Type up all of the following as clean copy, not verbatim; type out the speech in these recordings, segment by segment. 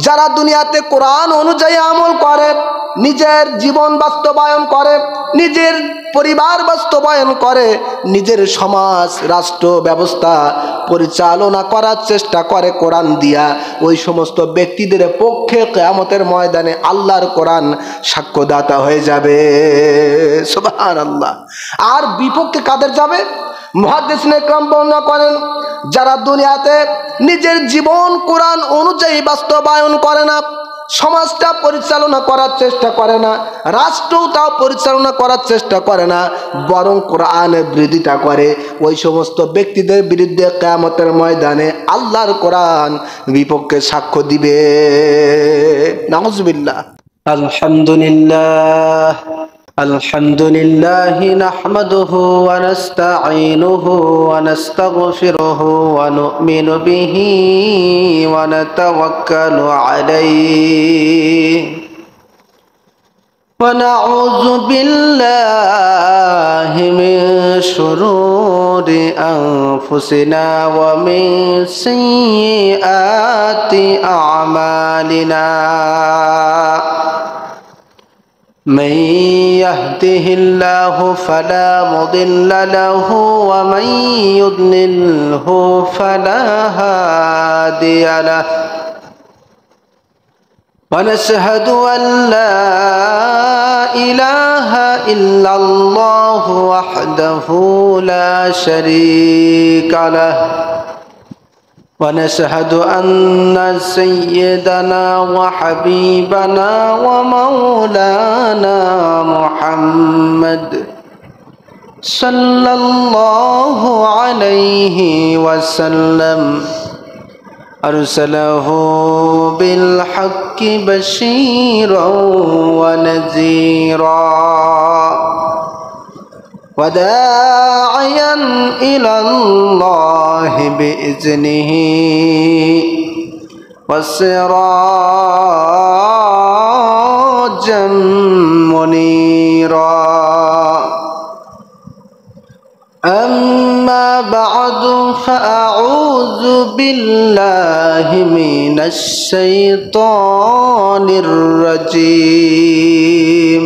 যারা দুনিয়াতে কোরআন অনুযায়ী আমল করে, নিজের জীবন বাস্তবায়ন করে, নিজের পরিবার বাস্তবায়ন করে, নিজের সমাজ রাষ্ট্র ব্যবস্থা পরিচালনা করার চেষ্টা করে কোরআন দিয়া, ওই সমস্ত ব্যক্তিদের পক্ষে কিয়ামতের ময়দানে আল্লাহর কোরআন সাক্ষ্যদাতা হয়ে যাবে। সুবহানাল্লাহ। আর বিপক্ষে কাদের যাবে? মুহাদ্দিসিনে কেরাম বর্ণনা করেন, যারা দুনিয়াতে নিজের জীবন কোরআন অনুযায়ী বাস্তবায়ন করে না, সমাজটা পরিচালনা করার চেষ্টা করে না, রাষ্ট্রটাও পরিচালনা করার চেষ্টা করে না, বরং কোরআনের বিরোধিতা করে, ওই সমস্ত ব্যক্তিদের বিরুদ্ধে কিয়ামতের ময়দানে আল্লাহর কোরআন বিপক্ষে সাক্ষ্য দিবে। নাউজুবিল্লাহ। আলহামদুলিল্লাহ আলহামদুলিল্লাহি নাহমাদুহু ওয়া নাস্তাঈনুহু ওয়া নাস্তাগফিরুহু ওয়া নু'মিনু বিহি ওয়া নাতাওয়াক্কালু আলাইহি ওয়া নাউযু বিল্লাহি মিন শুরুরি আনফুসিনা ওয়া মিন সাইয়্যাতি আ'মালিনা। من يهده الله فلا مضل له ومن يضلله فلا هادي له، ونشهد أن لا إله إلا الله وحده لا شريك له، ونشهد أن سيدنا وحبيبنا ومولانا محمد صلى الله عليه وسلم أرسله بالحق بشيرا ونذيرا وداعيا إلى الله بإذنه وسراجا منيرا. أما بعد فأعوذ بالله من الشيطان الرجيم.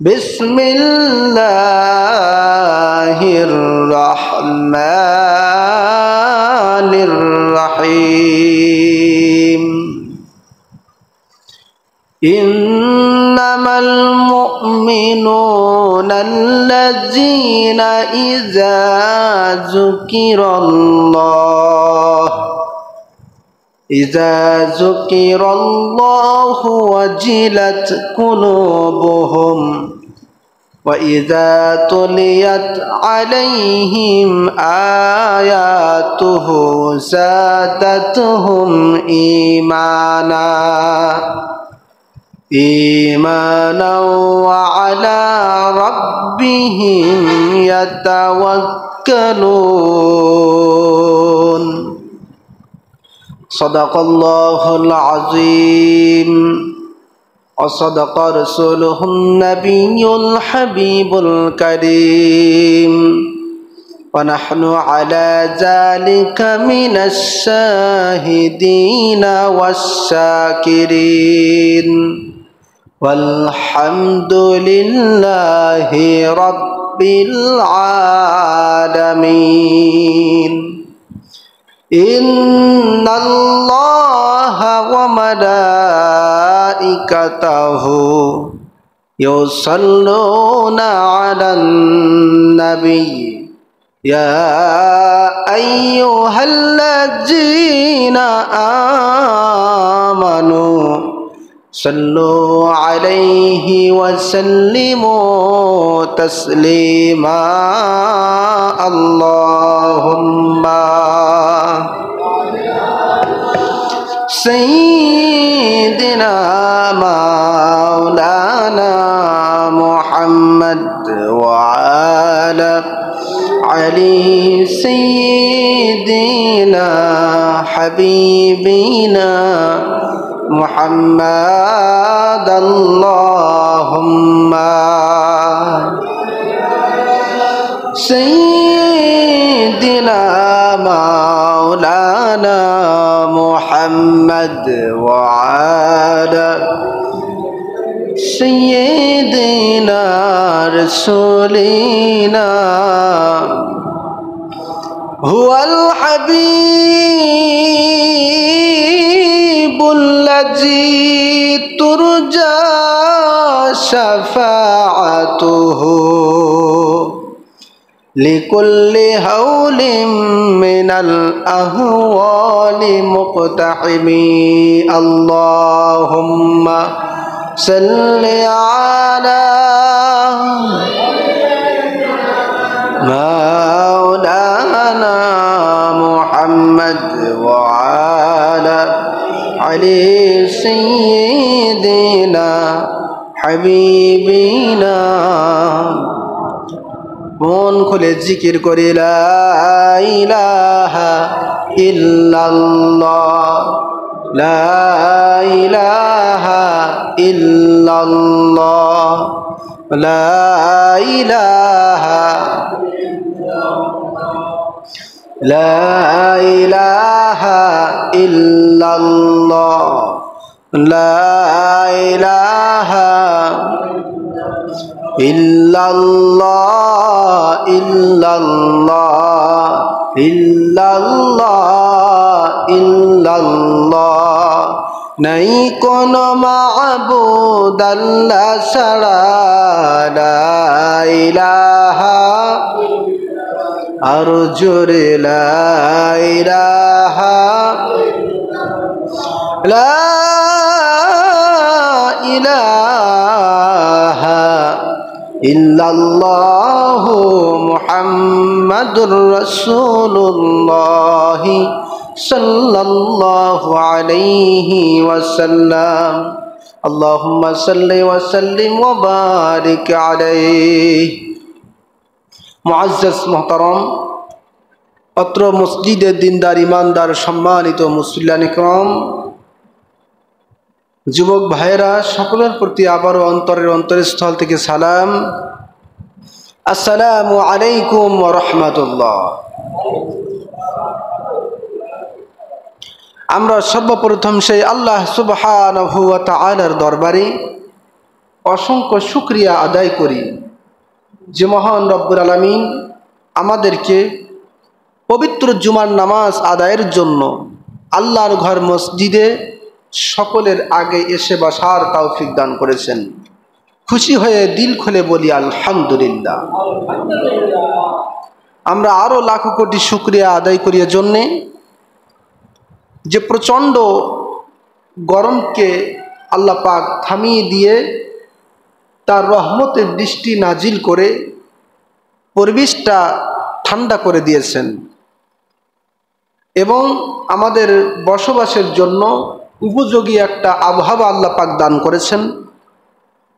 بسم الله الرحمن الرحيم. إنما المؤمنون الذين إذا ذكر الله وجلت قلوبهم وإذا تليت عليهم آياته زادتهم إيمانا وعلى ربهم يتوكلون. صدق الله العظيم وصدق رسوله النبي الحبيب الكريم، ونحن على ذلك من الشاهدين والشاكرين، والحمد لله رب العالمين. إن الله وملائكته يصلون على النبي يا أيها الذين آمنوا صلوا عليه وسلموا تسليما. اللهم سيدنا مولانا محمد وعلى علي سيدنا حبيبنا محمد. اللهم سيدنا مولانا محمد محمد وعلى سيدنا رسولنا هو الحبيب الذي ترجى شفاعته لكل هول من الأهوال مقتحم اللهم صل على مولانا محمد وعلى علي سيدنا حبيبنا মন খুলে জিকির করি লা ইলাহা ইল্লাল্লাহ লা ইলাহা ইল্লাল্লাহ লা ইলাহা লা ইলাহা ইল্লাল্লাহ লা ইলাহা ইল্লাল্লাহ ইল্লাল্লাহ ইল্লাল্লাহ ইল্লাল্লাহ নাই কোন মাবুদ আল্লাহ ছাড়া লা ইলাহা আর জোরে লা ইলাহা লা ইলাহা ইল্লাল্লাহু মুহাম্মাদুর রাসূলুল্লাহ সাল্লাল্লাহু আলাইহি ওয়াসাল্লাম আল্লাহুম্মা সাল্লি ওয়া সাল্লিম ওয়া বারিক আলাইহি মুআজ্জাজ মুহতারাম অত্র মসজিদের দিনদার ইমানদার সম্মানিত মুসল্লিয়ান ইকরাম যুবক ভাইরা সকলের প্রতি আবারও অন্তরের অন্তরস্থল থেকে সালাম আসসালামু আলাইকুম ওয়া রাহমাতুল্লাহ। আমরা সর্বপ্রথম সেই আল্লাহ সুবহানাহু ওয়া তাআলার দরবারে অসংখ্য শুকরিয়া আদায় করি যে মহান রব্বুল আলামিন আমাদেরকে পবিত্র জুমার নামাজ আদায়ের জন্য আল্লাহর ঘর মসজিদে সকলের আগে এসে বসার তৌফিক দান করেছেন। খুশি হয়ে দিল খুলে বলি আলহামদুলিল্লাহ। আমরা আরও লাখো কোটি শুকরিয়া আদায় করি জন্যে যে প্রচণ্ড গরমকে আল্লাহ পাক থামিয়ে দিয়ে তার রহমতের বৃষ্টি নাজিল করে পরিবেশটা ঠান্ডা করে দিয়েছেন এবং আমাদের বসবাসের জন্য উপযোগী একটা আবহাওয়া আল্লাহ পাক দান করেছেন,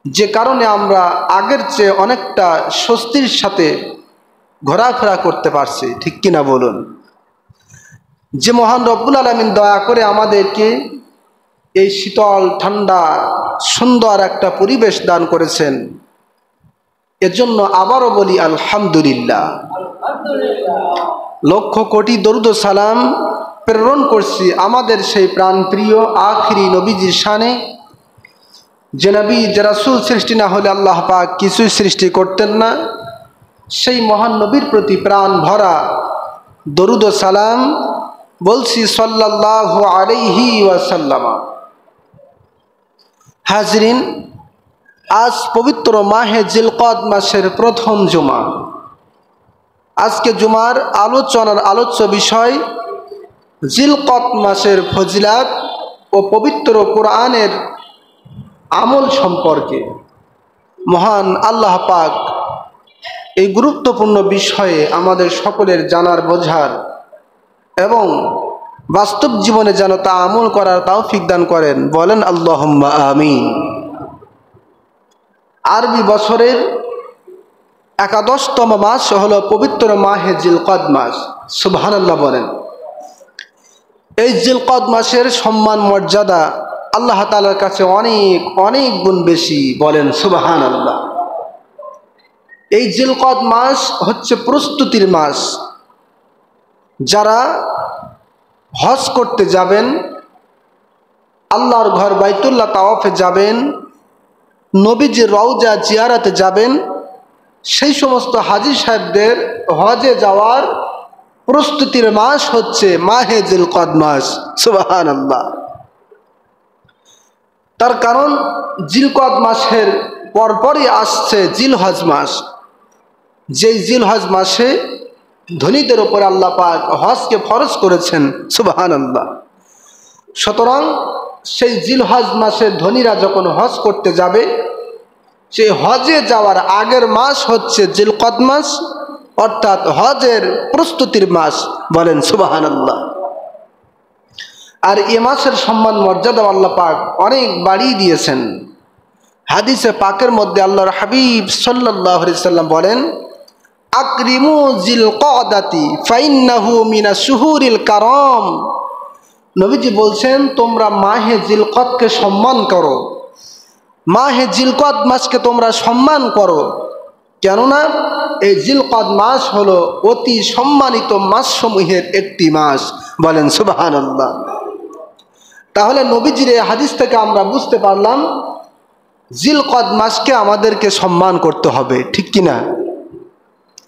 যে কারণে আমরা আগের চেয়ে অনেকটা স্বস্তির সাথে ঘোরাফেরা করতে পারছি, ঠিক কিনা বলুন। যে মহান রব্বুল আলামিন দয়া করে আমাদেরকে এই শীতল ঠান্ডা সুন্দর একটা পরিবেশ দান করেছেন, এজন্য আবারও বলি আলহামদুলিল্লাহ। লক্ষ কোটি দরুদ ও সালাম প্রেরণ করছি আমাদের সেই প্রাণপ্রিয় আখিরি নবীজির শানে, যে নবী যে রাসূল সৃষ্টি না হলে আল্লাহ পাক কিছুই সৃষ্টি করতেন না, সেই মহান নবীর প্রতি প্রাণ ভরা দরুদ ও সালাম বলছি সাল্লাল্লাহু আলাইহি ওয়াসাল্লাম। হাজরিন, আজ পবিত্র মাহে জিলকদ মাসের প্রথম জুমা। আজকে জুমার আলোচনার আলোচ্য বিষয় জিলকদ মাসের ফজিলাত ও পবিত্র কোরআনের আমল সম্পর্কে। মহান আল্লাহ পাক এই গুরুত্বপূর্ণ বিষয়ে আমাদের সকলের জানার বোঝার এবং বাস্তব জীবনে যেন তা আমল করার তৌফিক দান করেন, বলেন আল্লাহুম্মা আমিন। আরবি বছরের 11তম মাস হলো পবিত্র মাহে জিলকদ মাস। সুবহানাল্লাহ বলেন। এই জিলকদ মাসের সম্মান মর্যাদা আল্লাহ তাআলার কাছে অনেক অনেক গুণ বেশি, বলেন সুবহানাল্লাহ। এই জিলকদ মাস হচ্ছে প্রস্তুতির মাস। যারা হজ করতে যাবেন আল্লাহর ঘর বাইতুল্লাহ তাওয়াফে যাবেন, নবীজির রওজা জিয়ারাতে যাবেন, সেই সমস্ত হাজী সাহেবদের হজে যাওয়ার প্রস্তুতির মাস হচ্ছে মাহে জিলকদ মাস। সুবহানাল্লাহ। তার কারণ জিলকদ মাসের পরপরই আসছে জিলহজ মাস, যেই জিলহজ মাসে ধনীদের ওপর আল্লাহ পাক হজকে ফরজ করেছেন। সুবহানাল্লাহ। সুতরাং সেই জিলহজ মাসে ধনীরা যখন হজ করতে যাবে, সেই হজে যাওয়ার আগের মাস হচ্ছে জিলকদ মাস, অর্থাৎ হজের প্রস্তুতির মাস। বলেন সুবহানাল্লাহ। আর এ মাসের সম্মান মর্যাদা আল্লাহ পাক অনেক বাড়িয়ে দিয়েছেন। হাদিসে পাকের মধ্যে আল্লাহর হাবিব সাল্লাল্লাহু আলাইহি সাল্লাম বলেন, আকরিমু জিলকদাতি ফাইন্নাহু মিনাশ শুহুরিল কারাম। নবীজি বলছেন, তোমরা মাহে জিলকদকে সম্মান করো, মাহে জিলকদ মাসকে তোমরা সম্মান করো, কেননা এই জিলকদ মাস হলো অতি সম্মানিত মাসসমূহের একটি মাস। বলেন সুবহানাল্লাহ। তাহলে নবীজির এই হাদিস থেকে আমরা বুঝতে পারলাম জিলকদ মাসকে আমাদেরকে সম্মান করতে হবে, ঠিক কিনা?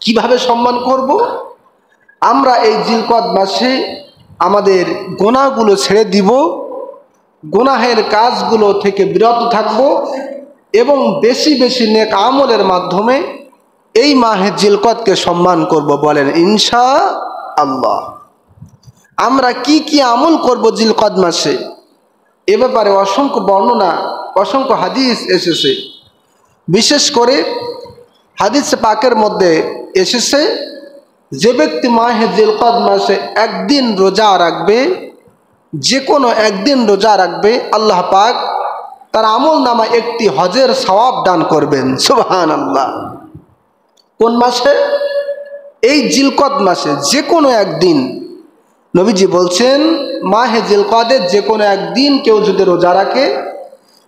কিভাবে সম্মান করব? আমরা এই জিলকদ মাসে আমাদের গুনাহগুলো ছেড়ে দিব, গুনাহের কাজগুলো থেকে বিরত থাকব এবং বেশি বেশি নেক আমলের মাধ্যমে এই মাহে জিলকদকে সম্মান করব। বলেন ইনশাআল্লাহ। আমরা কি কি আমল করব জিলকদ মাসে, এ ব্যাপারে অসংখ্য বর্ণনা, অসংখ্য হাদিস এসেছে। বিশেষ করে হাদিস পাকের মধ্যে এসেছে, যে ব্যক্তি মাহে জিলকদ মাসে একদিন রোজা রাখবে, যে কোনো একদিন রোজা রাখবে, আল্লাহ পাক তার আমল নামা একটি হজের সওয়াব দান করবেন। সুবহানাল্লাহ। কোন মাসে? এই জিলকদ মাসে যে কোনো একদিন। নবীজি বলছেন, মাহে জিলকদের যে কোনো একদিন কেউ যদি রোজা রাখে,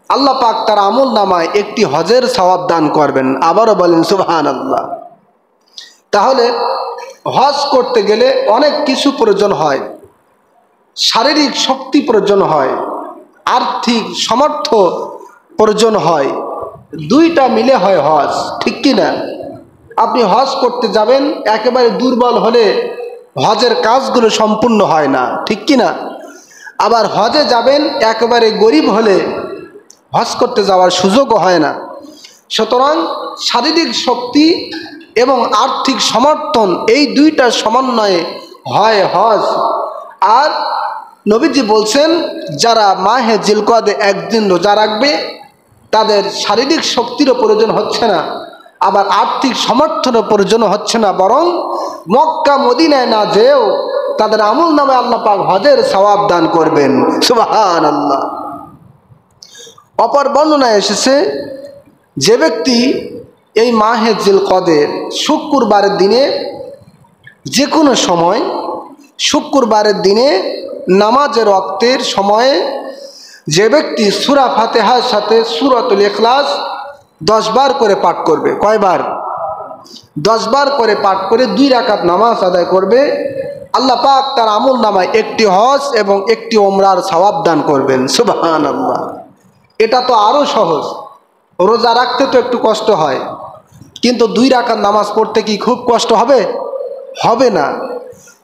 আল্লাহ পাক তার আমল নামায় একটি হজের সওয়াব দান করবেন। আবারও বলেন সুবহানাল্লাহ। তাহলে হজ করতে গেলে অনেক কিছু প্রয়োজন হয়, শারীরিক শক্তি প্রয়োজন হয়, আর্থিক সামর্থ্য প্রয়োজন হয়, দুইটা মিলে হয় হজ, ঠিক কিনা? আপনি হজ করতে যাবেন, একেবারে দুর্বল হলে হজের কাজগুলো সম্পূর্ণ হয় না, ঠিক কিনা? আবার হজে যাবেন একেবারে গরিব হলে হজ করতে যাওয়ার সুযোগও হয় না। সুতরাং শারীরিক শক্তি এবং আর্থিক সমর্থন, এই দুইটার সমন্বয়ে হয় হজ। আর নবীজি বলছেন, যারা মাহে জিলকদে একদিন রোজা রাখবে, তাদের শারীরিক শক্তিরও প্রয়োজন হচ্ছে না, আবার আর্থিক সমর্থনও প্রয়োজন হচ্ছে না, বরং মক্কা মদিনায় না যেও তাদের আমল নামে আল্লাহ পাক হজের সওয়াব দান করবেন। সুবহানাল্লাহ। অপর বর্ণনায় এসেছে, যে ব্যক্তি এই মাহে জিলকদের শুক্রবারের দিনে, যে কোনো সময় শুক্রবারের দিনে নামাজের ওয়াক্তের সময়ে যে ব্যক্তি সূরা ফাতিহার সাথে সূরাতুল ইখলাস 10 বার করে পাঠ করবে, কয়বার? 10 বার করে পাঠ করে 2 রাকাত নামাজ আদায় করবে, আল্লাহ পাক তার আমল নামায় একটি হজ এবং একটি ওমরার সওয়াব দান করবেন। সুবহানাল্লাহ। এটা তো আরও সহজ। রোজা রাখতে তো একটু কষ্ট হয়, কিন্তু 2 রাকাত নামাজ পড়তে কি খুব কষ্ট হবে? হবে না।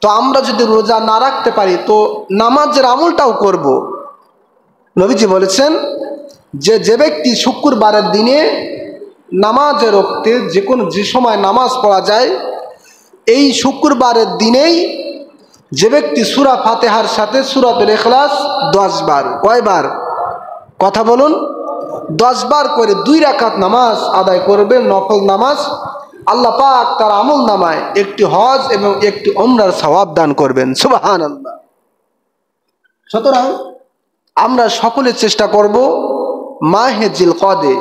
তো আমরা যদি রোজা না রাখতে পারি, তো নামাজের আমলটাও করব। নবীজি বলেছেন যে ব্যক্তি শুক্রবারের দিনে নামাজের ওক্তে যে সময় নামাজ পড়া যায়, এই শুক্রবারের দিনেই যে ব্যক্তি সূরা ফাতিহার সাথে সূরাতুল ইখলাস 10 বার, কয়বার? কথা বলুন। 10 বার করে 2 রাকাত নামাজ আদায় করবে, নফল নামাজ, আল্লাহ পাক তার আমল নামায় একটি হজ এবং একটি ওমরার সওয়াব দান করবেন। সুবহানাল্লাহ। সুতরাং আমরা সকলে চেষ্টা করব মাহে জিলকদে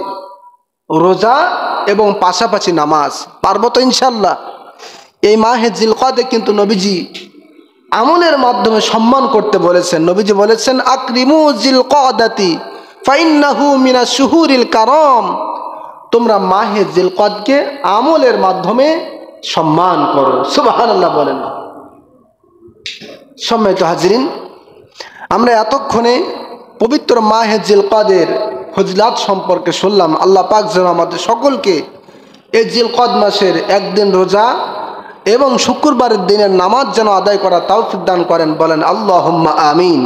রোজা এবং পাশাপাশি নামাজ। পারবো তো ইনশাল্লাহ? এই মাহে জিলকদে কিন্তু নবীজি আমলের মাধ্যমে সম্মান করতে বলেছেন। নবীজি বলেছেন, আকরিমু জিলকদাতি ফাইন্নাহু মিনাশ শুহুরিল কারাম। তোমরা মাহে জিলকদকে আমলের মাধ্যমে সম্মান করো। সুবহানাল্লাহ বলেন। সম্মানিত হাজিরিন, আমরা এতক্ষণে পবিত্র মাহে জিলকদের ফজিলাত সম্পর্কে শুনলাম। আল্লাহ পাক যেন আমাদের সকলকে এই জিলকদ মাসের একদিন রোজা এবং শুক্রবারের দিনের নামাজ যেন আদায় করা তৌফিক দান করেন, বলেন আল্লাহুম্মা আমিন।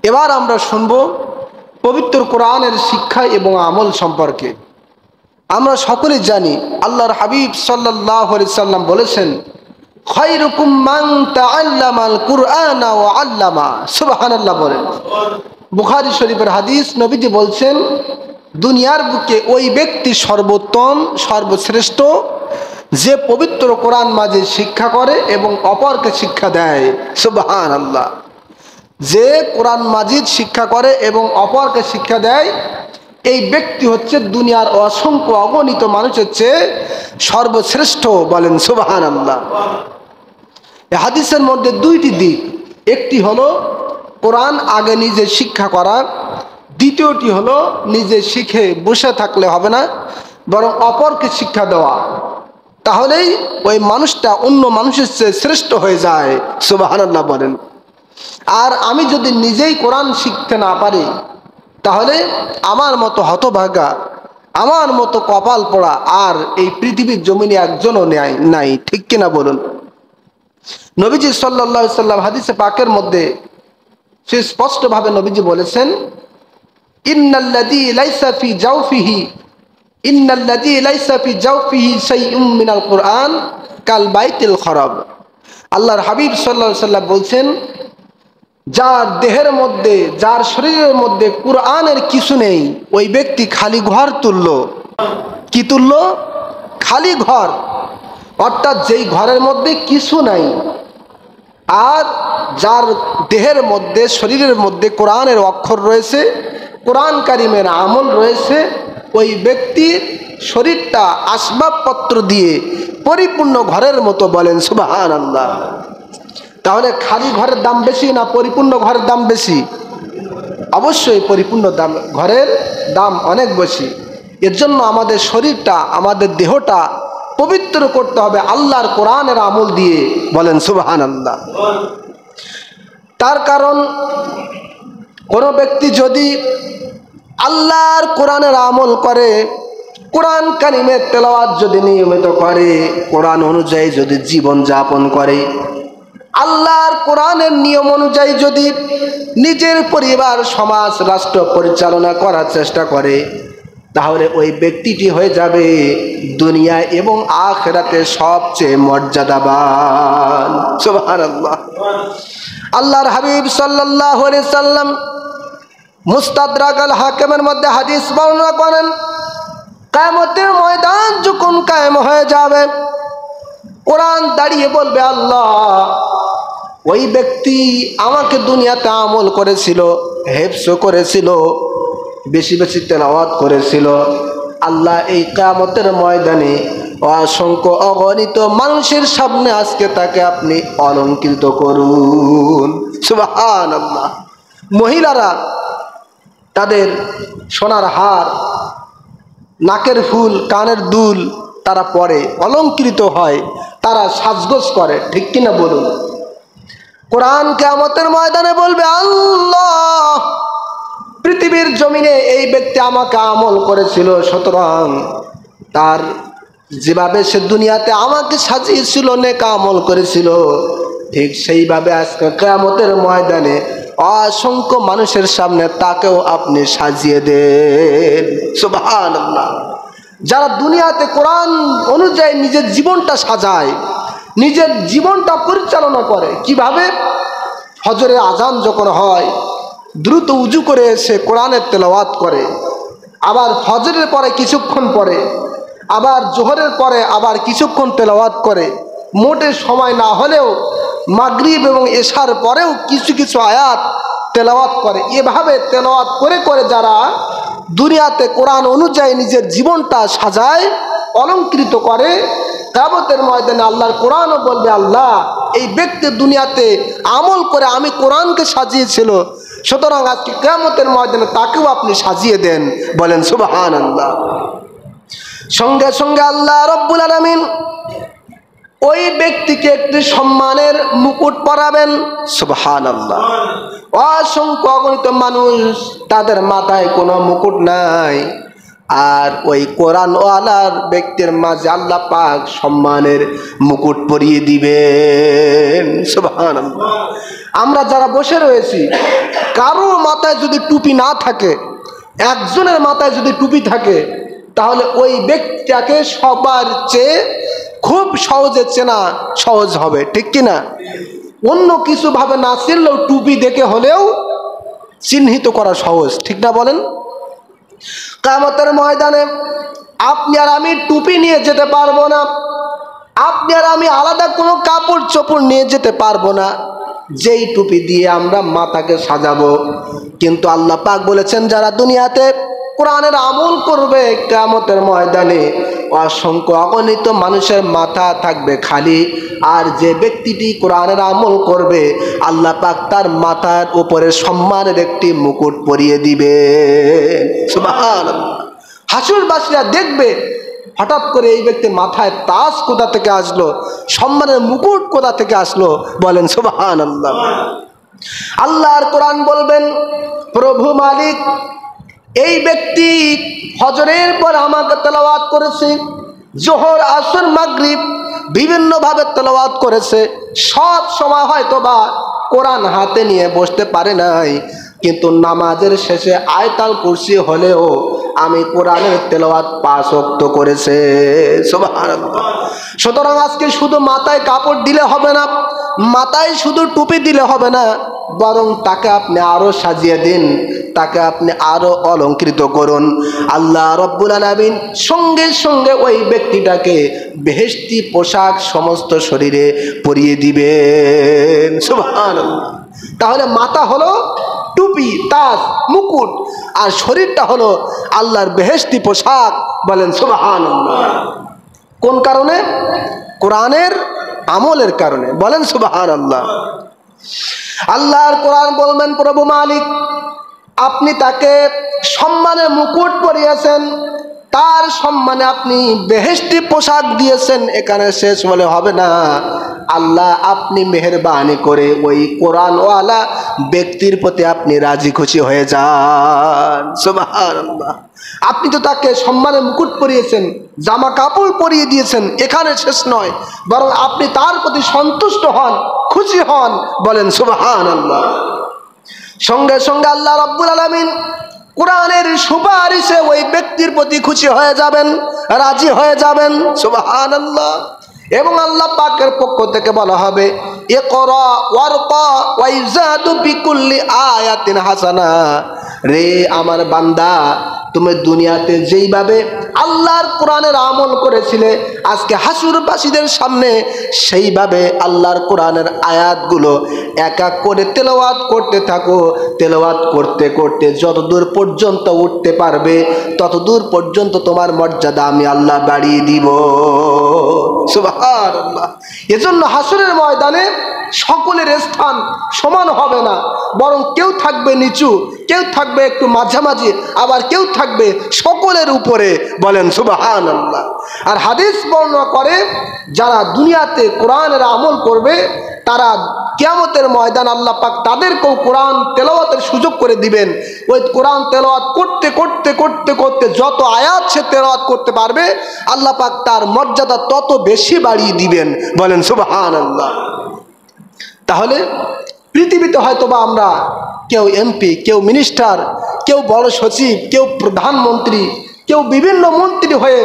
এবার আমরা শুনব পবিত্র কোরআনের শিক্ষা এবং আমল সম্পর্কে। আমরা সকলেই জানি আল্লাহর হাবিব সাল্লাল্লাহু আলাইহি সাল্লাম বলেছেন, খায়রুকুম মান তাআল্লামাল কুরআনা ওয়া আল্লামা। সুবহানাল্লাহ বলেন। বুখারী শরীফের হাদিস, নবীজি বলছেন, দুনিয়ার বুকে ওই ব্যক্তি সর্বোত্তম সর্বশ্রেষ্ঠ যে পবিত্র কোরআন মাজিদ শিক্ষা করে এবং অপরকে শিক্ষা দেয়। সুবহানাল্লাহ। যে কোরআন মাজিদ শিক্ষা করে এবং অপরকে শিক্ষা দেয়, এই ব্যক্তি হচ্ছে দুনিয়ার অসংখ্য অগণিত মানুষের চেয়ে সর্বশ্রেষ্ঠ, বলেন সুবহানাল্লাহ। এই হাদিসের মধ্যে দুইটি দিক, একটি হলো কোরআন আগে নিজে শিক্ষা করা, দ্বিতীয়টি হলো নিজে শিখে বসে থাকলে হবে না, বরং অপরকে শিক্ষা দেওয়া। তাহলেই ওই মানুষটা অন্য মানুষের চেয়ে শ্রেষ্ঠ হয়ে যায়। সুবহানাল্লাহ বলেন। আর আমি যদি নিজেই কোরআন শিখতে না পারি, তাহলে আমার মতো হতভাগা, আমার মতো কপাল পোড়া আর এই পৃথিবীর জমিনে একজনও নাই। ঠিক কিনা বলুন? নবীজি সাল্লাল্লাহু আলাইহি সাল্লাম হাদিসে পাকের মধ্যে সে স্পষ্টভাবে নবীজি বলেছেন, ইন্নাল্লাযী লাইসা ফি জাওফিহি শাইউম মিনাল কুরআন কাল বাইতিল খরাব। আল্লাহর হাবিব সাল্লাল্লাহু আলাইহি সাল্লাম বলছেন, যার দেহের মধ্যে, যার শরীরের মধ্যে কুরআনের কিছু নেই, ওই ব্যক্তি খালি ঘর তুলল। কি তুলল? খালি ঘর। অর্থাৎ যেই ঘরের মধ্যে কিছু নাই। আর যার দেহের মধ্যে, শরীরের মধ্যে কোরআনের অক্ষর রয়েছে, কোরআন কারিমের আমল রয়েছে, ওই ব্যক্তির শরীরটা আসবাবপত্র দিয়ে পরিপূর্ণ ঘরের মতো, বলেন সুবহানাল্লাহ। তাহলে খালি ঘরের দাম বেশি না পরিপূর্ণ ঘরের দাম বেশি? অবশ্যই পরিপূর্ণ দাম, ঘরের দাম অনেক বেশি। এর জন্য আমাদের শরীরটা, আমাদের দেহটা পবিত্র করতে হবে আল্লাহর কোরআনের আমল দিয়ে, বলেন সুবহানাল্লাহ। তার কারণ কোনো ব্যক্তি যদি আল্লাহর কোরআনের আমল করে, কোরআন কারিমের তেলাওয়াত যদি নিয়মিত করে, কোরআন অনুযায়ী যদি জীবন যাপন করে, আল্লাহর কোরআনের নিয়ম অনুযায়ী যদি নিজের পরিবার, সমাজ, রাষ্ট্র পরিচালনা করার চেষ্টা করে, তাহলে ওই ব্যক্তিটি হয়ে যাবে দুনিয়া এবং আখিরাতে সবচেয়ে মর্যাদাবান। সুবহানাল্লাহ। আল্লাহর হাবিব সাল্লাল্লাহু আলাইহি সাল্লাম মুস্তাদরাক আল হাকিমের মধ্যে হাদিস বর্ণনা করেন, কিয়ামতের ময়দান যখন কায়েম হয়ে যাবে, কোরআন দাঁড়িয়ে বলবে, আল্লাহ, ওই ব্যক্তি আমাকে দুনিয়াতে আমল করেছিল, হেফজ করেছিল, বেশি বেশি তেলাওয়াত করেছিল। আল্লাহ এই কিয়ামতের ময়দানে অসংখ্য অগণিত মানুষের সামনে আজকে তাকে আপনি অলংকৃত করুন। সুবহানাল্লাহ। মহিলারা তাদের সোনার হার, নাকের ফুল, কানের দুল তারা পরে, অলংকৃত হয়, তারা সাজগোজ করে। ঠিক কিনা বলুন? কোরআন কিয়ামতের ময়দানে বলবে, আল্লাহ, পৃথিবীর জমিনে এই ব্যক্তি আমাকে আমল করেছিল, সুতরাং তার যেভাবে সে দুনিয়াতে আমাকে সাজিয়েছিল, নেক আমল করেছিল, ঠিক সেইভাবে আজকে কিয়ামতের ময়দানে অসংখ্য মানুষের সামনে তাকেও আপনি সাজিয়ে দেন। সুবহানাল্লাহ। যারা দুনিয়াতে কোরআন অনুযায়ী নিজের জীবনটা সাজায়, নিজের জীবনটা পরিচালনা করে, কিভাবে? ফজরের আজান যখন হয়, দ্রুত উজু করে এসে কোরআনের তেলাওয়াত করে, আবার ফজরের পরে কিছুক্ষণ পরে, আবার জোহরের পরে আবার কিছুক্ষণ তেলাওয়াত করে, মোটে সময় না হলেও মাগরিব এবং এশার পরেও কিছু কিছু আয়াত তেলাওয়াত করে। এভাবে তেলাওয়াত করে করে যারা দুনিয়াতে কোরআন অনুযায়ী নিজের জীবনটা সাজায়, অলংকৃত করে, কিয়ামতের ময়দানে আল্লাহর কোরআনও বলবে, আল্লাহ, এই ব্যক্তি দুনিয়াতে আমল করে আমি কোরআনকে সাজিয়েছিল, সুতরাং আজকে কিয়ামতের ময়দানে তাকেও আপনি সাজিয়ে দেন, বলেন সুবহানাল্লাহ। সঙ্গে সঙ্গে আল্লাহ রাব্বুল আলামিন ওই ব্যক্তিকে একটি সম্মানের মুকুট পরাবেন। সুবহানাল্লাহ। অসংখ্য অগণিত মানুষ তাদের মাথায় কোনো মুকুট নাই, আর ওই কোরআনওয়ালার ব্যক্তির মাঝে আল্লাহ পাক সম্মানের মুকুট পরিয়ে দিবেন। সুবহানাল্লাহ। আমরা যারা বসে রয়েছি, কারো মাথায় যদি টুপি না থাকে, একজনের মাথায় যদি টুপি থাকে, তাহলে ওই ব্যক্তিটাকে সবার চেয়ে খুব সহজে চেনা সহজ হবে, ঠিক কিনা? অন্য কিছু ভাবে না চিনলেও টুপি দেখে হলেও চিহ্নিত করা সহজ, ঠিক না বলেন? কিয়ামতের ময়দানে আপনি আর আমি টুপি নিয়ে যেতে পারবো না, আপনি আর আমি আলাদা কোনো কাপড় চোপড় নিয়ে যেতে পারবো না, যেই টুপি দিয়ে আমরা মাথাকে সাজাবো। কিন্তু আল্লাহ পাক বলেছেন, যারা দুনিয়াতে কোরআনের আমল করবে, কিয়ামতের ময়দানে অসংখ্য অগণিত মানুষের মাথা থাকবে খালি, আর যে ব্যক্তিটি কোরআনের আমল করবে আল্লাহ পাক তার মাথার উপরে সম্মানের একটি মুকুট পরিয়ে দিবে। সুবহানাল্লাহ। হাসুরবাসীরা দেখবে হঠাৎ করে এই ব্যক্তির মাথায় তাজ কোথা থেকে আসলো, সম্মানের মুকুট কোথা থেকে আসলো, বলেন সুবহানাল্লাহ। আল্লাহর কোরআন বলবেন, প্রভু মালিক এই ব্যক্তি ফজরের পর আমাকে তেলাওয়াত করেছে, জোহর আসর মাগরিব বিভিন্নভাবে তেলাওয়াত করেছে, সব সময় হয়তো বা কোরআন হাতে নিয়ে বসতে পারে নাই, কিন্তু নামাজের শেষে আয়াতুল কুরসি হলেও আমি কোরআনের তেলাওয়াত 5 ওয়াক্ত করেছে। সুবহানাল্লাহ। সুতরাং আজকে শুধু মাথায় কাপড় দিলে হবে না, মাথায় শুধু টুপি দিলে হবে না, বরং তাকে আপনি আরো সাজিয়ে দিন, তাকে আপনি আরো অলঙ্কৃত করুন। আল্লাহ রাব্বুল আলামিন সঙ্গে সঙ্গে ওই ব্যক্তিটাকে বেহেশতি পোশাক সমস্ত শরীরে পরিয়ে দিবেন। সুবহানাল্লাহ। তাহলে মাথা হলো টুপি, তাজ, মুকুট, আর শরীরটা হলো আল্লাহর বেহেশতি পোশাক, বলেন সুবহানাল্লাহ। কোন কারণে? কোরআনের আমলের কারণে, বলেন সুবহানাল্লাহ। আল্লাহর কোরআন বলবেন, প্রভু মালিক আপনি তাকে সম্মানের মুকুট পরিয়েছেন, তার সম্মানে আপনি বেহেশতি পোশাক দিয়েছেন। এখানে শেষ বলে হবে না, আল্লাহ আপনি মেহেরবানি করে ওই কোরআনওয়ালা ব্যক্তির প্রতি আপনি রাজি খুশি হয়ে যান। সুবহানাল্লাহ। আপনি তো তাকে সম্মানের মুকুট পরিয়েছেন, জামা কাপড় পরিয়ে দিয়েছেন, এখানে শেষ নয়, বরং আপনি তার প্রতি সন্তুষ্ট হন, খুশি হন, বলেন সুবহানাল্লাহ। সঙ্গে সঙ্গে আল্লাহ রাব্বুল আলামিন কোরআনের সুপারিশে ওই ব্যক্তির প্রতি খুশি হয়ে যাবেন, রাজি হয়ে যাবেন। সুবহানাল্লাহ। এবং আল্লাহ পাকের পক্ষ থেকে বলা হবে, ইকরা ওয়ারকা ওয়াইজাদু বিকুল্লি আয়াতিন হাসানা। রে আমার বান্দা, তুমি দুনিয়াতে যেইভাবে আল্লাহর কোরআনের আমল করেছিলে, আজকে হাসুরবাসীদের সামনে সেইভাবে আল্লাহর কোরআনের আয়াতগুলো এক এক করে তেলাওয়াত করতে থাকো। তেলাওয়াত করতে করতে যতদূর পর্যন্ত উঠতে পারবে ততদূর পর্যন্ত তোমার মর্যাদা আমি আল্লাহ বাড়িয়ে দিব। সুবহানাল্লাহ। এজন্য হাসরের ময়দানে সকলের স্থান সমান হবে না, বরং কেউ থাকবে নিচু, কেউ থাকবে একটু মাঝামাঝি, আবার কেউ থাকবে সকলের উপরে, বলেন সুবহানাল্লাহ। আর হাদিস বর্ণনা করে, যারা দুনিয়াতে কোরআনের আমল করবে তারা কিয়ামতের ময়দান আল্লাহ পাক তাদেরকেও কোরআন তেলাওয়াতের সুযোগ করে দিবেন। ওই কোরআন তেলাওয়াত করতে করতে করতে করতে যত আয়াত সে তেলাওয়াত করতে পারবে আল্লাহ পাক তার মর্যাদা তত বেশি বাড়িয়ে দিবেন, বলেন সুবহানাল্লাহ। তাহলে পৃথিবীতে হয়তোবা আমরা কেউ এমপি, কেউ মিনিস্টার, কেউ বড় সচিব, কেউ প্রধানমন্ত্রী, কেউ বিভিন্ন মন্ত্রী হয়ে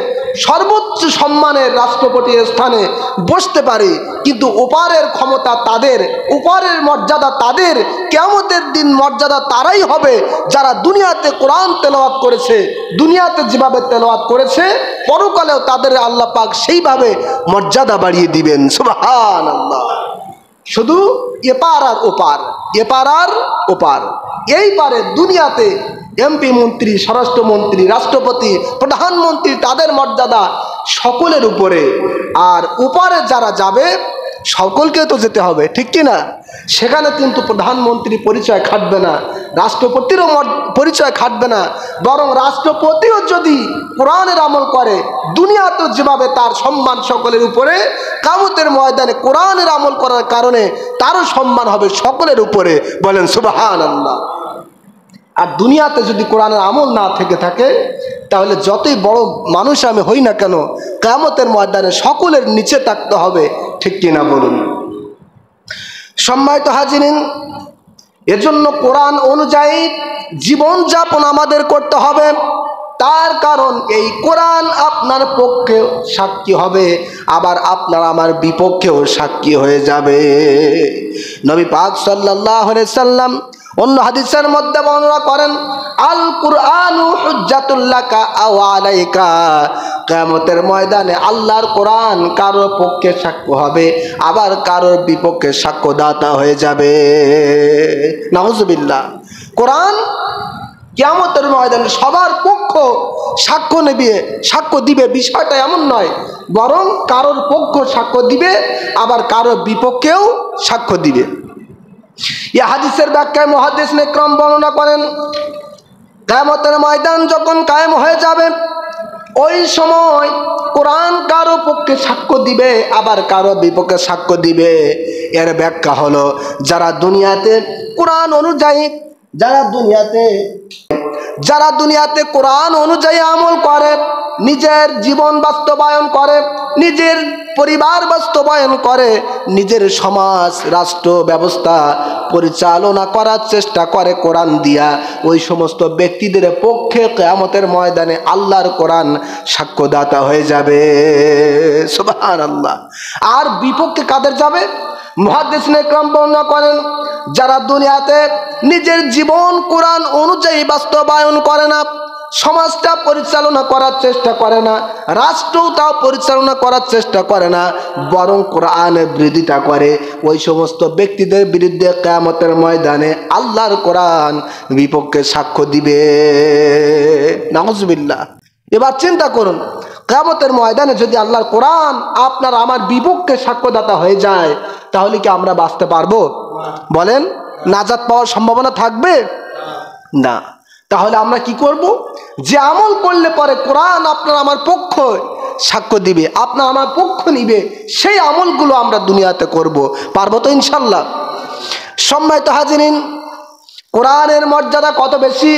সর্বোচ্চ সম্মানের রাষ্ট্রপতির স্থানে বসতে পারে, কিন্তু ওপারের ক্ষমতা তাদের, ওপারের মর্যাদা তাদের। কিয়ামতের দিন মর্যাদা তারাই হবে যারা দুনিয়াতে কোরআন তেলাওয়াত করেছে, দুনিয়াতে যেভাবে তেলাওয়াত করেছে পরকালেও তাদের আল্লাহ পাক সেইভাবে মর্যাদা বাড়িয়ে দিবেন। সুবহানাল্লাহ। শুধু এপার আর ওপার, এপার আর ওপার। এই পারে দুনিয়াতে এমপি, মন্ত্রী, স্বরাষ্ট্রমন্ত্রী, রাষ্ট্রপতি, প্রধানমন্ত্রী, তাদের মর্যাদা সকলের উপরে। আর ওপারে যারা যাবে সকলকে তো যেতে হবে, ঠিক কি না? সেখানে কিন্তু প্রধানমন্ত্রী পরিচয় খাটবে না, রাষ্ট্রপতিরও পরিচয় খাটবে না, বরং রাষ্ট্রপতিও যদি কোরআনের আমল করে দুনিয়াতে যেভাবে তার সম্মান সকলের উপরে, কিয়ামতের ময়দানে কোরআনের আমল করার কারণে তারও সম্মান হবে সকলের উপরে। বলেন সুবহানাল্লাহ। আর দুনিয়াতে যদি কোরআনের আমল না থেকে থাকে তাহলে যতই বড় মানুষ আমি হই না কেন, কিয়ামতের ময়দানে সকলের নিচে থাকতে হবে, ঠিক কিনা বলুন? সম্মানিত হাজিরিন, এজন্য কোরআন অনুযায়ী জীবনযাপন আমাদের করতে হবে। তার কারণ এই কোরআন আপনার পক্ষে সাক্ষী হবে, আবার আপনার আমার বিপক্ষেও সাক্ষী হয়ে যাবে। নবী পাক সাল্লাল্লাহু আলাইহি সাল্লাম অন্য হাদিসের মধ্যে বর্ণনা করেন, আল কুরআনু হুজ্জাতুল লাকা আও আলাইকা। কিয়ামতের ময়দানে আল্লাহর কোরআন কারোর পক্ষে সাক্ষ্য হবে, আবার কারোর বিপক্ষে সাক্ষ্যদাতা হয়ে যাবে। নাউজুবিল্লাহ। কোরআন কিয়ামতের ময়দানে সবার পক্ষ সাক্ষ্য দিবে, বিষয়টা এমন নয়, বরং কারোর পক্ষ সাক্ষ্য দিবে, আবার কারোর বিপক্ষেও সাক্ষ্য দিবে। এই হাদিসের ব্যাখ্যায় মুহাদ্দিসিনে ইকরাম বর্ণনা করেন, কিয়ামতের ময়দান যখন কায়েম হয়ে যাবে, ওই সময় কোরআন কারো পক্ষে সাক্ষ্য দিবে, আবার কারো বিপক্ষে সাক্ষ্য দিবে। এর ব্যাখ্যা হলো, যারা দুনিয়াতে কোরআন অনুযায়ী কোরআন অনুযায়ী আমল করে, নিজের জীবন বাস্তবায়ন করে, নিজের পরিবার বাস্তবায়ন করে, নিজের সমাজ রাষ্ট্র ব্যবস্থা পরিচালনা করার চেষ্টা করে কোরআন দিয়া, ওই সমস্ত ব্যক্তিদের পক্ষে কিয়ামতের ময়দানে আল্লাহর কোরআন সাক্ষ্যদাতা হয়ে যাবে। সুবহানাল্লাহ। আর বিপক্ষে কাদের যাবে? মুহাদ্দিসিনে ইকরাম বর্ণনা করেন, যারা দুনিয়াতে নিজের জীবন কোরআন অনুযায়ী বাস্তবায়ন করে না, সমাজটা পরিচালনা করার চেষ্টা করে না, রাষ্ট্রটাও পরিচালনা করার চেষ্টা করে না, বরং কোরআনের বিরোধিতা করে, ওই সমস্ত ব্যক্তিদের বিরুদ্ধে কিয়ামতের ময়দানে আল্লাহর কোরআন বিপক্ষে সাক্ষ্য দিবে। নাউজুবিল্লাহ। এবার চিন্তা করুন, কিয়ামতের ময়দানে যদি আল্লাহর কোরআন আপনার আমার বিপক্ষে সাক্ষ্যদাতা হয়ে যায়, তাহলে কি আমরা বাঁচতে পারবো? বলেন, নাজাত পাওয়ার সম্ভাবনা থাকবে না। তাহলে আমরা কি করব? যে আমল করলে পরে কোরআন আপনার আমার পক্ষ সাক্ষ্য দিবে, আপনার আমার পক্ষ নিবে, সেই আমলগুলো আমরা দুনিয়াতে করব। পারবো তো ইনশাল্লাহ? সম্মানিত হাজিরিন, কোরআনের মর্যাদা কত বেশি!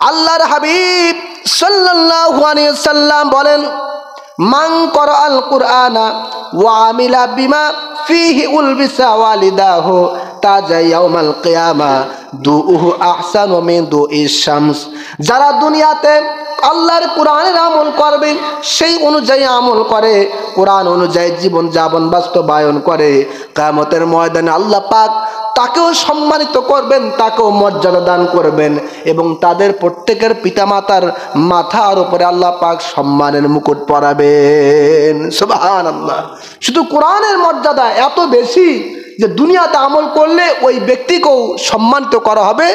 আল্লাহর হাবিব সাল্লাল্লাহু আলাইহি ওয়াসাল্লাম বলেন, মান ক্বারাআল কুরআনা ওয়া আমিলা বিমা ফিহি উলবিসা ওয়ালিদাহু তাজা ইয়াউমাল কিয়ামা দুউহু আহসানু মিন দুইশ শামস। যারা দুনিয়াতে আল্লাহর কোরআনের আমল করবে, সেই অনুযায়ী আমল করে, কোরআন অনুযায়ী জীবন যাপন বাস্তবায়ন করে, কিয়ামতের ময়দানে আল্লাহ পাক তাকেও সম্মানিত করবেন, তাকেও মর্যাদা দান করবেন, এবং তাদের প্রত্যেকের পিতামাতার মাথার উপরে আল্লাহ পাক সম্মানের মুকুট পরাবেন। সুবহানাল্লাহ। শুধু কোরআনের মর্যাদা এত বেশি যে দুনিয়াতে আমল করলে ওই ব্যক্তিকেও সম্মানিত করা হবে,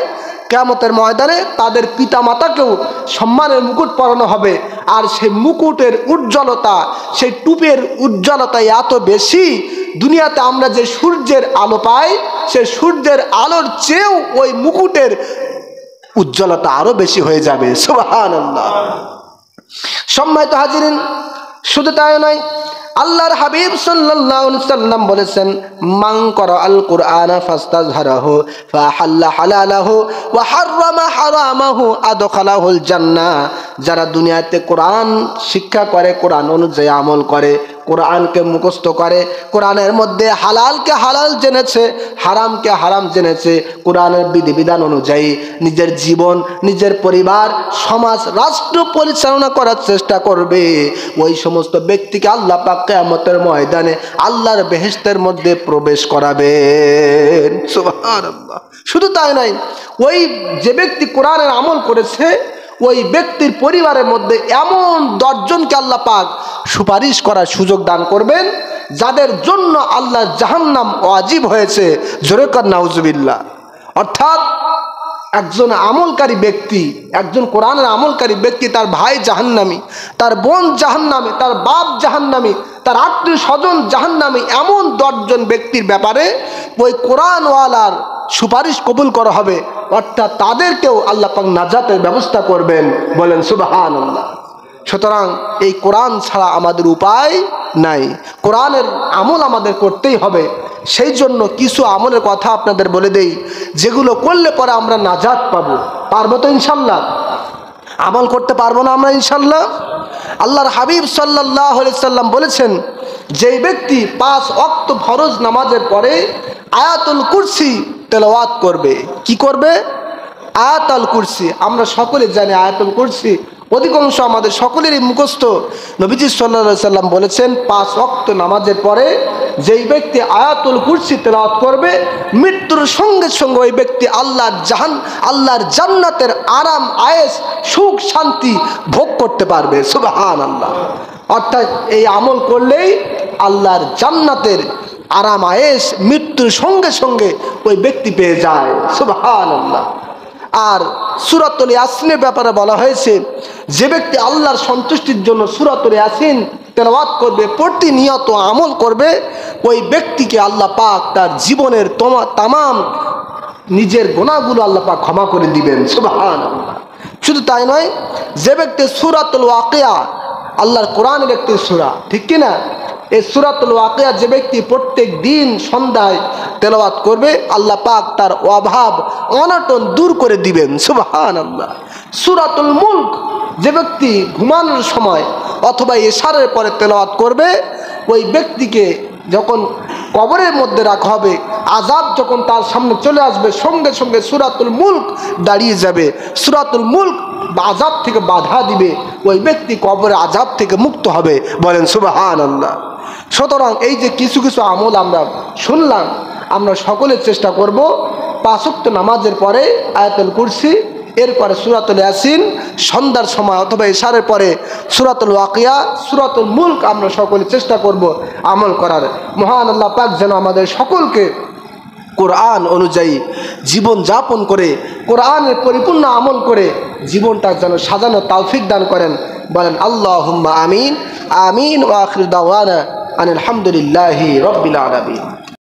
কিয়ামতের ময়দানে তাদের পিতামাতাকেও সম্মানের মুকুট পরানো হবে। আর সেই মুকুটের উজ্জ্বলতা, সেই টুপের উজ্জ্বলতা এত বেশি, দুনিয়াতে আমরা যে সূর্যের আলো পাই, সেই সূর্যের আলোর চেয়েও ওই মুকুটের উজ্জ্বলতা আরো বেশি হয়ে যাবে। সুবহানাল্লাহ। সম্মানিত হাজিরিন, শুধু তাই নয়, আল্লাহর হাবিব সাল্লাল্লাহু আলাইহি ওয়াসাল্লাম বলেছেন, মান ক্বারাআল কুরআনা ফাস্তাযহারাহু ফাহাল্লা হালালাহু ওয়া হাররামা হারামাহু আদখালাহুল জান্নাহ। যারা দুনিয়াতে কোরআন শিক্ষা করে, কোরআন অনুযায়ী আমল করে, কোরআনকে মুখস্থ করে, কোরআনের মধ্যে হালালকে হালাল জেনেছে, হারামকে হারাম জেনেছে, কোরআনের বিধিবিধান অনুযায়ী নিজের জীবন, নিজের পরিবার, সমাজ, রাষ্ট্র পরিচালনা করার চেষ্টা করবে, ওই সমস্ত ব্যক্তিকে আল্লাহ পাক কিয়ামতের ময়দানে আল্লাহর বেহেশতের মধ্যে প্রবেশ করাবেন। সুবহানাল্লাহ। শুধু তাই নয়, ওই যে ব্যক্তি কোরআনের আমল করেছে, ওই ব্যক্তির পরিবারের মধ্যে এমন 10 জনকে আল্লাহ পাক সুপারিশ করার সুযোগ দান করবেন, যাদের জন্য আল্লাহ জাহান্নাম ওয়াজিব হয়েছে। জোরে কর নাউজুবিল্লাহ। অর্থাৎ একজন আমলকারী ব্যক্তি, একজন কোরআনের আমলকারী ব্যক্তি, তার ভাই জাহান্নামী, তার বোন জাহান্নামী, তার বাপ জাহান্নামী, তার আত্মীয় স্বজন জাহান্নামী, এমন 10 জন ব্যক্তির ব্যাপারে ওই কোরআনওয়ালার সুপারিশ কবুল করা হবে, অর্থাৎ তাদেরকেও আল্লাহ পাক নাজাতের ব্যবস্থা করবেন। বলেন সুবহানাল্লাহ। সুতরাং এই কোরআন ছাড়া আমাদের উপায় নাই, কোরআনের আমল আমাদের করতেই হবে। সেই জন্য কিছু আমলের কথা আপনাদের বলে দেই, যেগুলো করলে পরে আমরা নাজাত পাবো। পারবো তো ইনশাল্লাহ? আমল করতে পারবো না আমরা ইনশাল্লাহ? আল্লাহর হাবিব সাল্লাল্লাহু আলাইহি সাল্লাম বলেছেন, যেই ব্যক্তি 5 ওয়াক্ত ফরজ নামাজের পরে আয়াতুল কুরসি তেলাওয়াত করবে। কি করবে? আয়াতুল কুরসি। আমরা সকলে জানি আয়াতুল কুরসি অধিকাংশ আমাদের সকলেরই মুখস্থ। নবীজি সাল্লাল্লাহু আলাইহি সাল্লাম বলেছেন, 5 ওয়াক্ত নামাজের পরে যেই ব্যক্তি আয়াতুল কুরসি তেলাওয়াত করবে, মৃত্যুর সঙ্গে সঙ্গে ওই ব্যক্তি আল্লাহর জান্নাতের আরাম আয়েশ সুখ শান্তি ভোগ করতে পারবে। সুবহানাল্লাহ। অর্থাৎ এই আমল করলেই আল্লাহর জান্নাতের আরাম আয়েশ মৃত্যুর সঙ্গে সঙ্গে ওই ব্যক্তি পেয়ে যায়। সুবহানাল্লাহ। আর সূরাতুল ইয়াসিনের ব্যাপারে বলা হয়েছে, যে ব্যক্তি আল্লাহর সন্তুষ্টির জন্য সূরাতুল ইয়াসিন তেলাওয়াত করবে, প্রতিনিয়ত আমল করবে, ওই ব্যক্তিকে আল্লাহ পাক তার জীবনের তামাম নিজের গুনাহগুলো আল্লাহ পাক ক্ষমা করে দিবেন। সুবহানাল্লাহ। শুধু তাই নয়, যে ব্যক্তি সূরাতুল ওয়াকিয়া, আল্লাহর কোরআনের একটি সূরা, ঠিক কিনা? এই সূরাতুল ওয়াকিয়া যে ব্যক্তি প্রত্যেক দিন সন্ধ্যায় তেলাওয়াত করবে, আল্লাহ পাক তার অভাব অনটন দূর করে দিবেন। সুবহানাল্লাহ। সূরাতুল মুলক যে ব্যক্তি ঘুমানোর সময় অথবা ইশারের পরে তেলাওয়াত করবে, ওই ব্যক্তিকে যখন কবরের মধ্যে রাখা হবে, আযাব যখন তার সামনে চলে আসবে, সঙ্গে সঙ্গে সূরাতুল মুলক দাঁড়িয়ে যাবে। সূরাতুল মুলক আযাব থেকে বাধা দিবে, ওই ব্যক্তি কবরে আযাব থেকে মুক্ত হবে। বলেন সুবহানাল্লাহ। সুতরাং এই যে কিছু কিছু আমল আমরা শুনলাম, আমরা সকলে চেষ্টা করব 5 ওয়াক্ত নামাজের পরে আয়াতুল কুরসি, এরপরে সূরাতুল ইয়াসিন, সন্ধ্যার সময় অথবা ইশারের পরে সূরাতুল ওয়াকিয়া, সূরাতুল মুলক আমরা সকলে চেষ্টা করব আমল করার। মহান আল্লাহ পাক যেন আমাদের সকলকে কোরআন অনুযায়ী জীবন যাপন করে, কোরআনের পরিপূর্ণ আমল করে জীবনটা যেন সাজানো তৌফিক দান করেন। বলেন আল্লাহুম্মা আমিন। আমিন। ওয়া আখিরু দাওয়ানা আনিল হামদুলিল্লাহি রাব্বিল আলামিন।